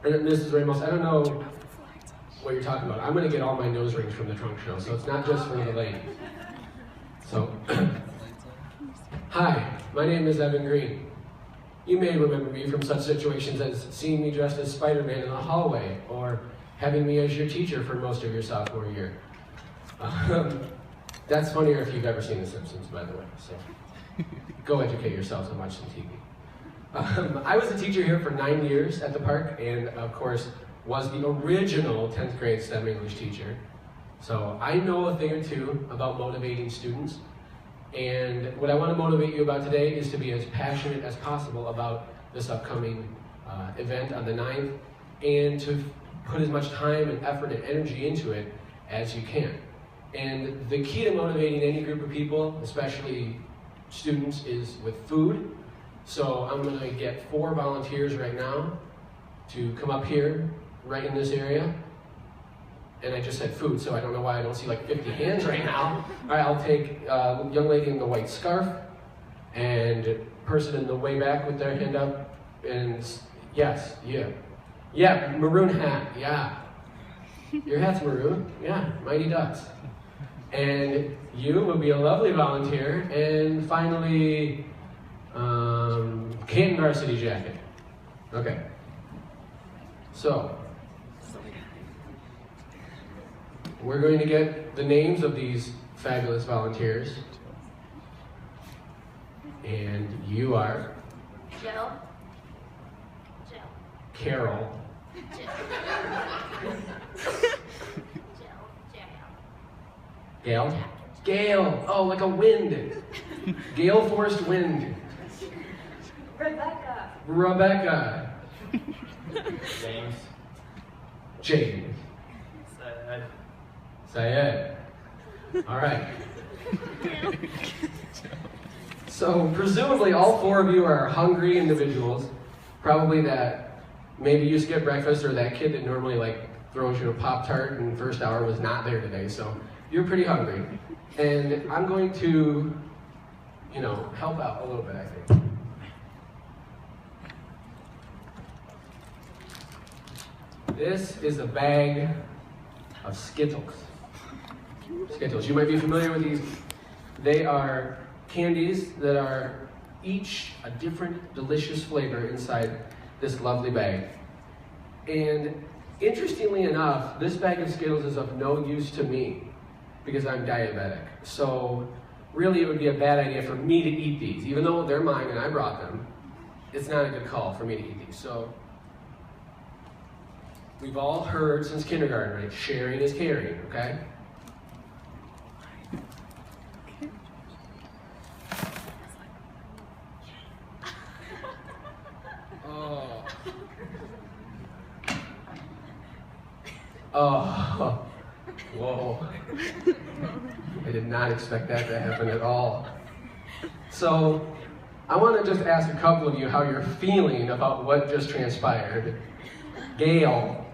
And Mrs. Ramos, I don't know what you're talking about. I'm going to get all my nose rings from the trunk show, so it's not just for the ladies. So, hi, my name is Evan Green. You may remember me from such situations as seeing me dressed as Spider-Man in the hallway, or having me as your teacher for most of your sophomore year. That's funnier if you've ever seen The Simpsons, by the way, so go educate yourselves and watch some TV. I was a teacher here for 9 years at the park, and of course was the original 10th grade STEM English teacher. So I know a thing or two about motivating students, and what I want to motivate you about today is to be as passionate as possible about this upcoming event on the 9th, and to put as much time and effort and energy into it as you can. And the key to motivating any group of people, especially students, is with food. So I'm going to get 4 volunteers right now to come up here, right in this area. And I just said food, so I don't know why I don't see like 50 hands right now. All right, I'll take a young lady in the white scarf, and person in the way back with their hand up, and yes, yeah, maroon hat, yeah. Your hat's maroon, yeah, Mighty Ducks. And you would be a lovely volunteer. And finally, Canton varsity jacket. Okay. So, we're going to get the names of these fabulous volunteers. And you are? Jill. Carol. Gail? Gale. Oh, like a wind. Gale forced wind. Rebecca. James. Syed. All right. So presumably all 4 of you are hungry individuals. Probably that maybe you skipped breakfast, or that kid that normally like throws you a Pop-Tart in the first hour was not there today. So you're pretty hungry. And I'm going to, help out a little bit, I think. This is a bag of Skittles. Skittles, you might be familiar with these. They are candies that are each a different delicious flavor inside this lovely bag. And interestingly enough, this bag of Skittles is of no use to me because I'm diabetic. So really it would be a bad idea for me to eat these. Even though they're mine and I brought them, it's not a good call for me to eat these. So we've all heard since kindergarten, right? Sharing is caring, okay? Oh, whoa. I did not expect that to happen at all. So, I want to just ask a couple of you how you're feeling about what just transpired. Gail.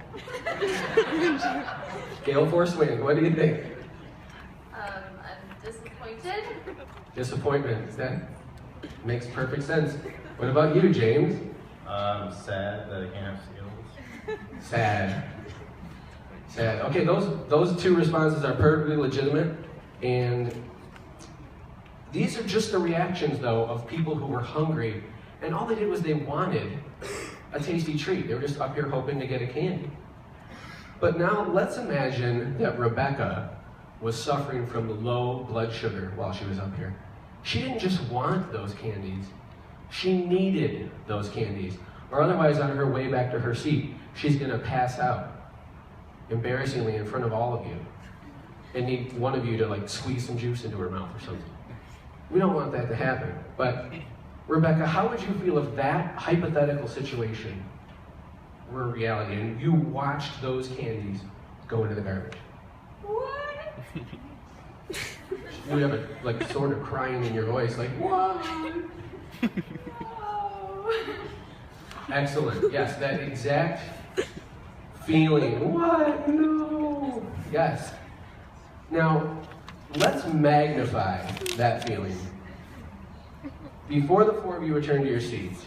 Gail Force Wind, what do you think? I'm disappointed. Disappointment, that makes perfect sense. What about you, James? Sad that I can't have Skittles. Sad. Sad. Okay, those 2 responses are perfectly legitimate, and these are just the reactions, though, of people who were hungry, and all they did was they wanted a tasty treat. They were just up here hoping to get a candy. But now let's imagine that Rebecca was suffering from low blood sugar while she was up here. She didn't just want those candies, she needed those candies, or otherwise on her way back to her seat, she's gonna pass out, embarrassingly in front of all of you, and need one of you to like squeeze some juice into her mouth or something. We don't want that to happen. But Rebecca, how would you feel if that hypothetical situation were a reality and you watched those candies go into the garbage? What? You would have a like sort of crying in your voice, like, what? No. Excellent. Yes, that exact feeling. What? No. Yes. Now, let's magnify that feeling. Before the 4 of you return to your seats,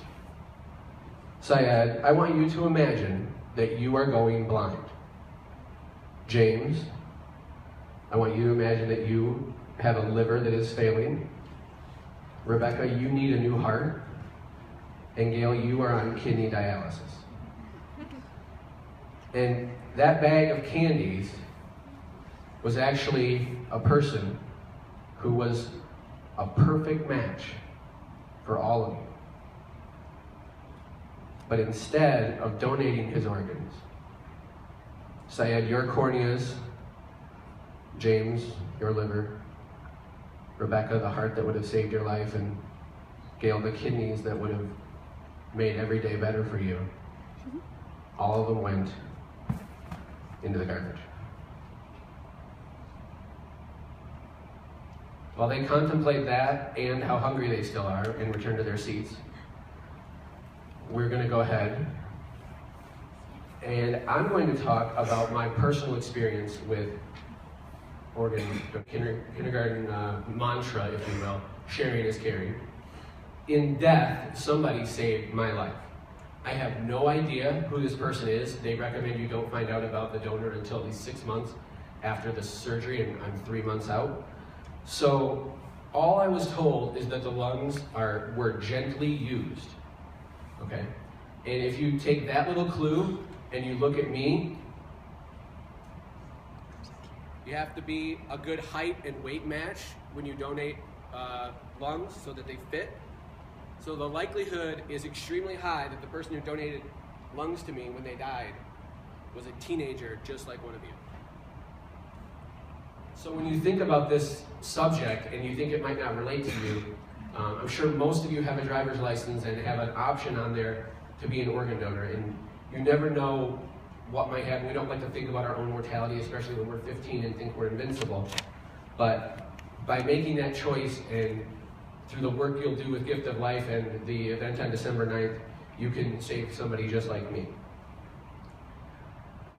Syed, I want you to imagine that you are going blind. James, I want you to imagine that you have a liver that is failing. Rebecca, you need a new heart. And Gail, you are on kidney dialysis. And that bag of candies was actually a person who was a perfect match for all of you. But instead of donating his organs, Syed, your corneas, James, your liver, Rebecca, the heart that would have saved your life, and Gail, the kidneys that would have made every day better for you, all of them went into the garbage. While they contemplate that and how hungry they still are and return to their seats, we're going to go ahead and I'm going to talk about my personal experience with kindergarten mantra, if you will, sharing is caring. In death, somebody saved my life. I have no idea who this person is. They recommend you don't find out about the donor until at least 6 months after the surgery, and I'm 3 months out. So all I was told is that the lungs were gently used, okay? And if you take that little clue and you look at me, you have to be a good height and weight match when you donate lungs so that they fit. So the likelihood is extremely high that the person who donated lungs to me when they died was a teenager just like one of you. So when you think about this subject and you think it might not relate to you, I'm sure most of you have a driver's license and have an option on there to be an organ donor, and you never know what might happen. We don't like to think about our own mortality, especially when we're 15 and think we're invincible. But by making that choice and through the work you'll do with Gift of Life and the event on December 9th, you can save somebody just like me.